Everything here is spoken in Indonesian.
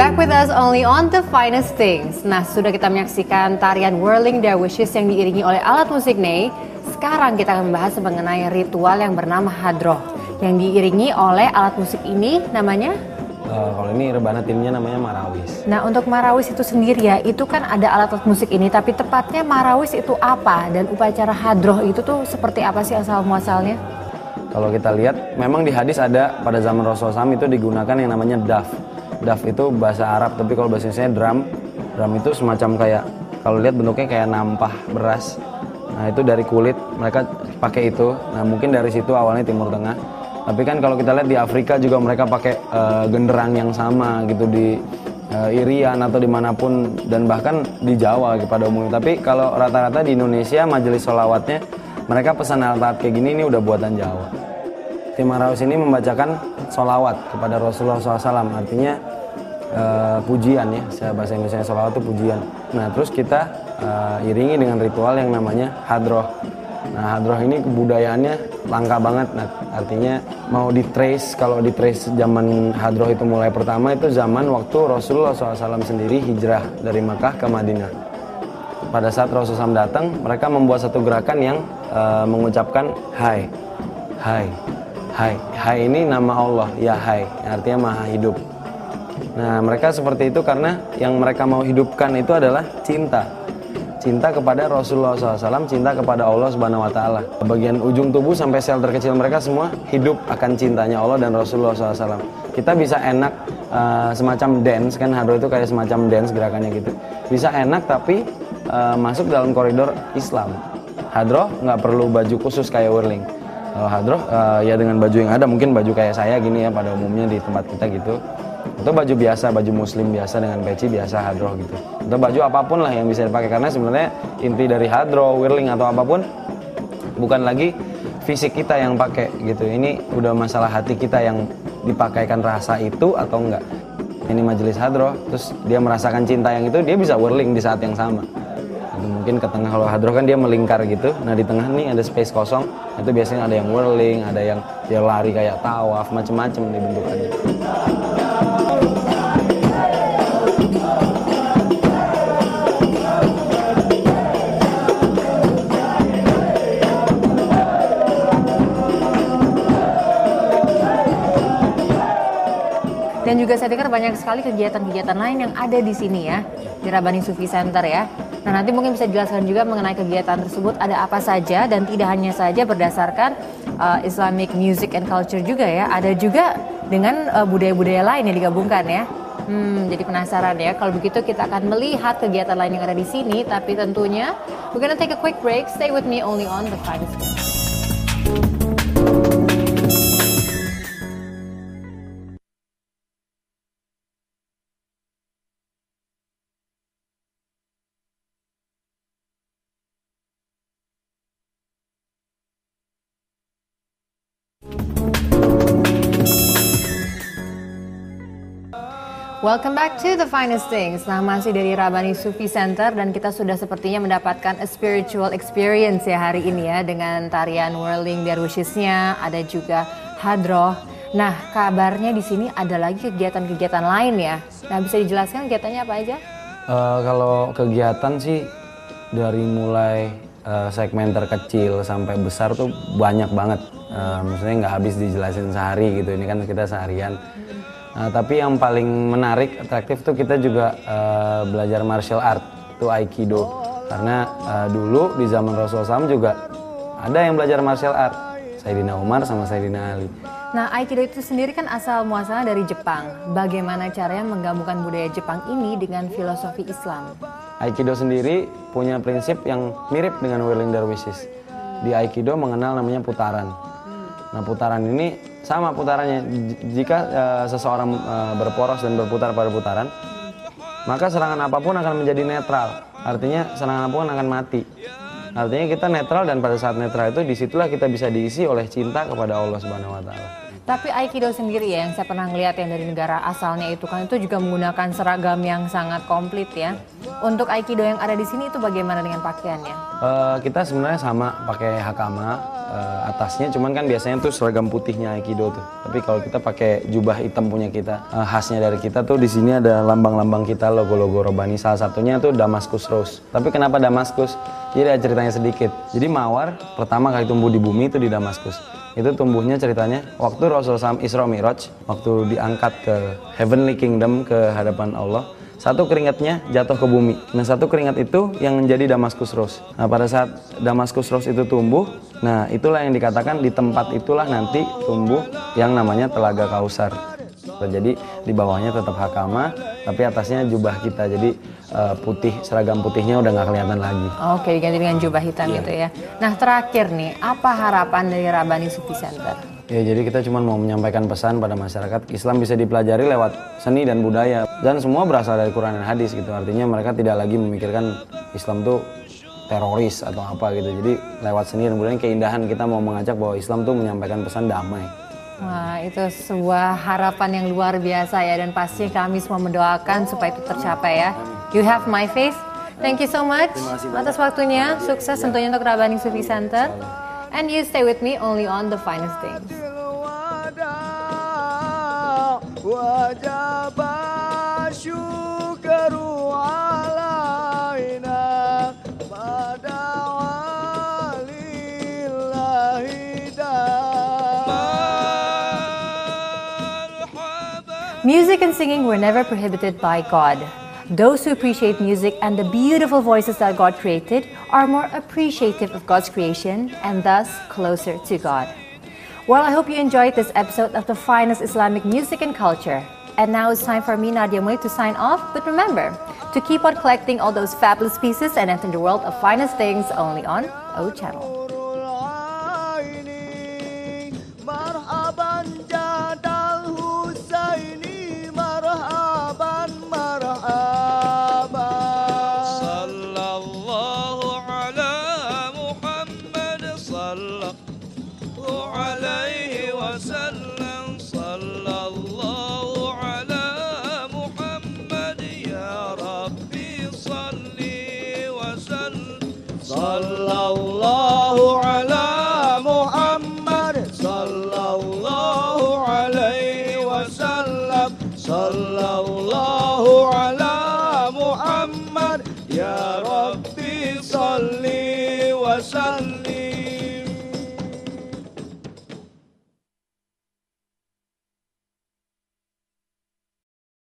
Back with us only on The Finest Things. Nah, sudah kita menyaksikan tarian Whirling Dervishes yang diiringi oleh alat musik ney. Sekarang kita akan membahas mengenai ritual yang bernama hadroh, yang diiringi oleh alat musik ini namanya? Kalau ini rebana timnya namanya marawis. Nah, untuk marawis itu sendiri ya, itu kan ada alat musik ini, tapi tepatnya marawis itu apa? Dan upacara hadroh itu tuh seperti apa sih asal muasalnya? Kalau kita lihat, memang di hadis ada pada zaman Rasulullah SAW itu digunakan yang namanya daf. Daf itu bahasa Arab, tapi kalau bahasa Indonesia drum. Drum itu semacam kayak, kalau lihat bentuknya kayak nampah beras. Nah, itu dari kulit, mereka pakai itu. Nah, mungkin dari situ awalnya Timur Tengah. Tapi kan kalau kita lihat di Afrika juga mereka pakai genderang yang sama gitu, di Irian atau dimanapun, dan bahkan di Jawa pada umumnya. Tapi kalau rata-rata di Indonesia majelis sholawatnya mereka pesan alat-alat kayak gini ini udah buatan Jawa. Tim Marawis ini membacakan sholawat kepada Rasulullah SAW, artinya pujian ya, bahasa Indonesia sholawat itu pujian. Nah, terus kita iringi dengan ritual yang namanya hadroh. Nah, hadroh ini kebudayaannya langka banget. Nah, artinya mau di-trace, kalau di-trace zaman hadroh itu mulai pertama itu zaman waktu Rasulullah SAW sendiri hijrah dari Makkah ke Madinah. Pada saat Rasulullah SAW datang, mereka membuat satu gerakan yang mengucapkan hai, hai. Hai, hai ini nama Allah, ya hai, artinya maha hidup. Nah, mereka seperti itu karena yang mereka mau hidupkan itu adalah cinta. Cinta kepada Rasulullah SAW, cinta kepada Allah Subhanahu Wa Taala. Bagian ujung tubuh sampai sel terkecil mereka semua hidup akan cintanya Allah dan Rasulullah SAW. Kita bisa enak semacam dance, kan hadroh itu kayak semacam dance gerakannya gitu. Bisa enak tapi masuk dalam koridor Islam. Hadroh nggak perlu baju khusus kayak whirling. Kalau hadroh ya dengan baju yang ada, mungkin baju kayak saya gini ya pada umumnya di tempat kita gitu, atau baju biasa, baju muslim biasa dengan peci biasa hadroh gitu, atau baju apapun lah yang bisa dipakai, karena sebenarnya inti dari hadroh, whirling atau apapun bukan lagi fisik kita yang pakai gitu, ini udah masalah hati kita yang dipakaikan rasa itu atau enggak. Ini majelis hadroh, terus dia merasakan cinta yang itu, dia bisa whirling di saat yang sama. Mungkin ke tengah, kalau hadroh kan dia melingkar gitu. Nah, di tengah nih ada space kosong. Itu biasanya ada yang whirling, ada yang dia lari kayak tawaf, macem-macem nih bentukannya. Dan juga saya dengar banyak sekali kegiatan-kegiatan lain yang ada di sini ya, di Rabbani Sufi Center ya. Nah, nanti mungkin bisa dijelaskan juga mengenai kegiatan tersebut ada apa saja, dan tidak hanya saja berdasarkan Islamic music and culture juga ya, ada juga dengan budaya-budaya lain yang digabungkan ya. Jadi penasaran ya. Kalau begitu kita akan melihat kegiatan lain yang ada di sini, tapi tentunya we're gonna take a quick break. Stay with me only on The Finest Things. Welcome back to The Finest Things. Nah, masih dari Rabbani Sufi Center, dan kita sudah sepertinya mendapatkan a spiritual experience ya hari ini ya, dengan tarian Whirling Dervishes-nya, ada juga hadroh. Nah, kabarnya di sini ada lagi kegiatan-kegiatan lain ya. Nah, bisa dijelaskan kegiatannya apa aja? Kalau kegiatan sih dari mulai segmen terkecil sampai besar tuh banyak banget. Maksudnya nggak habis dijelasin sehari gitu. Ini kan kita seharian. Tapi yang paling menarik, atraktif tuh kita juga belajar martial art, itu Aikido. Karena dulu di zaman Rasulullah SAW juga ada yang belajar martial art, Sayyidina Umar sama Sayyidina Ali. Nah, Aikido itu sendiri kan asal muasalnya dari Jepang. Bagaimana caranya menggabungkan budaya Jepang ini dengan filosofi Islam? Aikido sendiri punya prinsip yang mirip dengan Whirling Dervishes. Di Aikido mengenal namanya putaran. Nah, putaran ini sama putarannya. Jika seseorang berporos dan berputar pada putaran, maka serangan apapun akan menjadi netral. Artinya serangan apapun akan mati. Artinya kita netral, dan pada saat netral itu disitulah kita bisa diisi oleh cinta kepada Allah Subhanahu Wa Taala. Tapi Aikido sendiri ya, yang saya pernah ngeliat yang dari negara asalnya itu kan itu juga menggunakan seragam yang sangat komplit ya. Untuk Aikido yang ada di sini itu bagaimana dengan pakaiannya? Kita sebenarnya sama pakai hakama atasnya, cuman kan biasanya tuh seragam putihnya Aikido tuh. Tapi kalau kita pakai jubah hitam punya kita, khasnya dari kita tuh di sini ada lambang-lambang kita, logo-logo Robani. Salah satunya tuh Damascus Rose. Tapi kenapa Damaskus? Jadi ada ceritanya sedikit. Jadi mawar pertama kali tumbuh di bumi itu di Damaskus. Itu tumbuhnya ceritanya waktu Rasulullah Isra Mi'raj, waktu diangkat ke Heavenly Kingdom, ke hadapan Allah, satu keringatnya jatuh ke bumi. Nah, satu keringat itu yang menjadi Damaskus Rose. Nah, pada saat Damaskus Rose itu tumbuh, nah itulah yang dikatakan di tempat itulah nanti tumbuh yang namanya Telaga Kausar. Jadi di bawahnya tetap hakama, tapi atasnya jubah kita. Jadi putih, seragam putihnya udah nggak kelihatan lagi. Oke, diganti dengan jubah hitam gitu ya. Nah, terakhir nih, apa harapan dari Rabbani Sufi Center? Ya, jadi kita cuma mau menyampaikan pesan pada masyarakat, Islam bisa dipelajari lewat seni dan budaya. Dan semua berasal dari Quran dan hadis gitu. Artinya mereka tidak lagi memikirkan Islam tuh teroris atau apa gitu. Jadi lewat seni dan budaya, keindahan, kita mau mengajak bahwa Islam tuh menyampaikan pesan damai. Wah, itu sebuah harapan yang luar biasa ya, dan pasti kami semua mendoakan supaya itu tercapai ya. You have my faith. Thank you so much atas waktunya. Sukses tentunya untuk Rabbani Sufi Center. And you stay with me only on The Finest Things. Music and singing were never prohibited by God. Those who appreciate music and the beautiful voices that God created are more appreciative of God's creation and thus closer to God. Well, I hope you enjoyed this episode of The Finest Islamic Music and Culture. And now it's time for me, Nadia Mui, to sign off. But remember to keep on collecting all those fabulous pieces and enter the world of finest things only on O Channel. Ya Rabbi salli wa salli